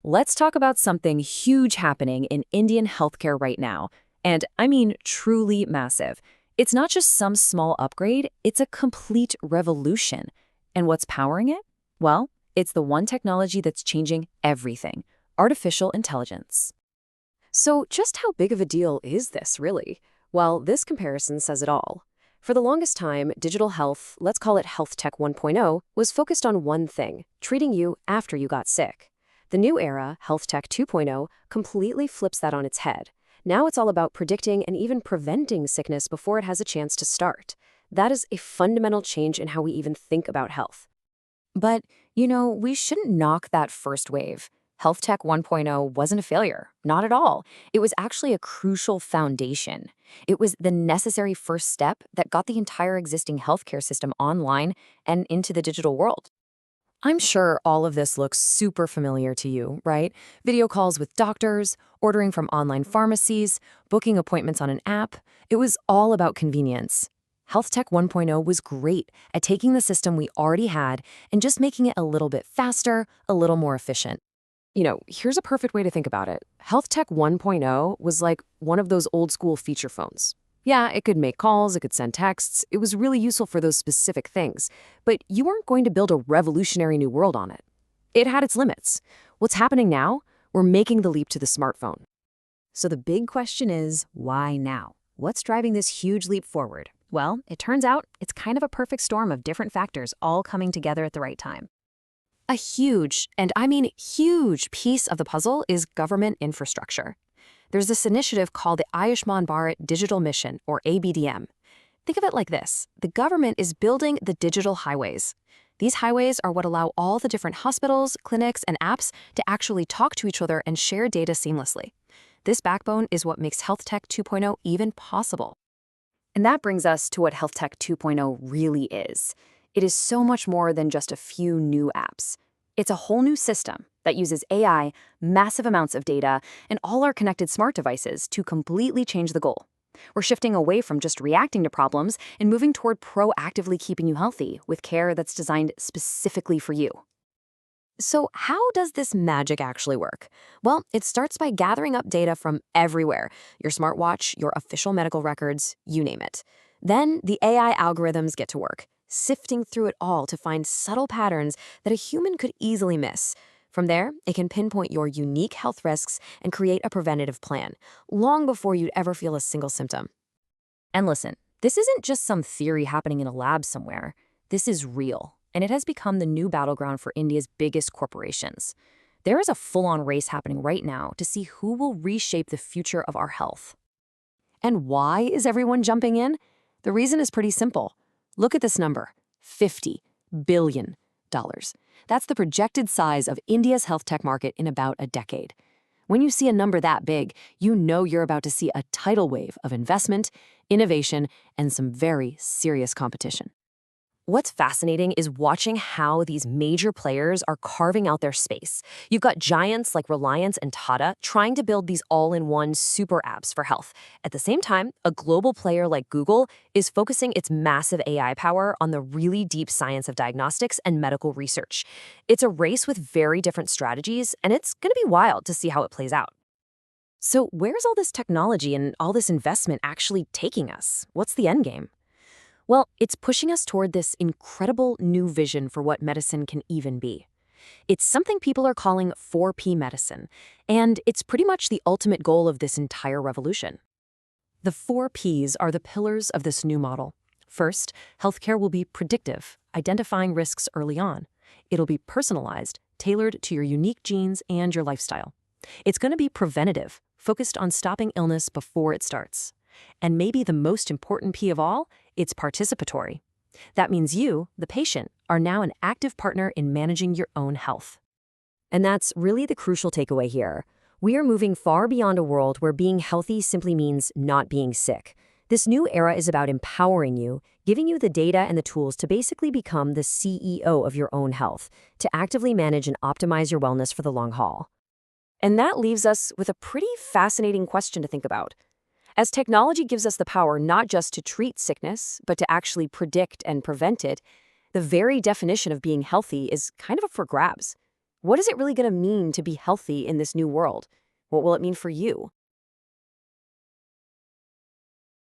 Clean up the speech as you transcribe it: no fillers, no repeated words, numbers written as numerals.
let's talk about something huge happening in Indian healthcare right now. And I mean truly massive. It's not just some small upgrade, it's a complete revolution. And what's powering it? Well, it's the one technology that's changing everything: artificial intelligence. So just how big of a deal is this, really? Well, this comparison says it all. For the longest time, digital health, let's call it HealthTech 1.0, was focused on one thing: treating you after you got sick. The new era, HealthTech 2.0, completely flips that on its head. Now it's all about predicting and even preventing sickness before it has a chance to start. That is a fundamental change in how we even think about health. But, we shouldn't knock that first wave. HealthTech 1.0 wasn't a failure, not at all. It was actually a crucial foundation. It was the necessary first step that got the entire existing healthcare system online and into the digital world. I'm sure all of this looks super familiar to you, right? Video calls with doctors, ordering from online pharmacies, booking appointments on an app. It was all about convenience. HealthTech 1.0 was great at taking the system we already had and just making it a little bit faster, a little more efficient. Here's a perfect way to think about it. HealthTech 1.0 was like one of those old school feature phones. Yeah, it could make calls, it could send texts. It was really useful for those specific things. But you weren't going to build a revolutionary new world on it. It had its limits. What's happening now? We're making the leap to the smartphone. So the big question is, why now? What's driving this huge leap forward? Well, it turns out it's kind of a perfect storm of different factors all coming together at the right time. A huge, and I mean huge, piece of the puzzle is government infrastructure. There's this initiative called the Ayushman Bharat Digital Mission, or ABDM. Think of it like this: the government is building the digital highways. These highways are what allow all the different hospitals, clinics, and apps to actually talk to each other and share data seamlessly. This backbone is what makes HealthTech 2.0 even possible. And that brings us to what HealthTech 2.0 really is. It is so much more than just a few new apps. It's a whole new system that uses AI, massive amounts of data, and all our connected smart devices to completely change the goal. We're shifting away from just reacting to problems and moving toward proactively keeping you healthy with care that's designed specifically for you. So how does this magic actually work? Well, it starts by gathering up data from everywhere: your smartwatch, your official medical records, you name it. Then the AI algorithms get to work, sifting through it all to find subtle patterns that a human could easily miss. From there, it can pinpoint your unique health risks and create a preventative plan, long before you'd ever feel a single symptom. And listen, this isn't just some theory happening in a lab somewhere. This is real, and it has become the new battleground for India's biggest corporations. There is a full-on race happening right now to see who will reshape the future of our health. And why is everyone jumping in? The reason is pretty simple. Look at this number: $50 billion. That's the projected size of India's health tech market in about a decade. When you see a number that big, you know you're about to see a tidal wave of investment, innovation, and some very serious competition. What's fascinating is watching how these major players are carving out their space. You've got giants like Reliance and Tata trying to build these all-in-one super apps for health. At the same time, a global player like Google is focusing its massive AI power on the really deep science of diagnostics and medical research. It's a race with very different strategies, and it's going to be wild to see how it plays out. So where's all this technology and all this investment actually taking us? What's the end game? Well, it's pushing us toward this incredible new vision for what medicine can even be. It's something people are calling 4P medicine, and it's pretty much the ultimate goal of this entire revolution. The 4Ps are the pillars of this new model. First, healthcare will be predictive, identifying risks early on. It'll be personalized, tailored to your unique genes and your lifestyle. It's going to be preventative, focused on stopping illness before it starts. And maybe the most important P of all, it's participatory. That means you, the patient, are now an active partner in managing your own health. And that's really the crucial takeaway here. We are moving far beyond a world where being healthy simply means not being sick. This new era is about empowering you, giving you the data and the tools to basically become the CEO of your own health, to actively manage and optimize your wellness for the long haul. And that leaves us with a pretty fascinating question to think about. As technology gives us the power not just to treat sickness, but to actually predict and prevent it, the very definition of being healthy is kind of up for grabs. What is it really going to mean to be healthy in this new world? What will it mean for you?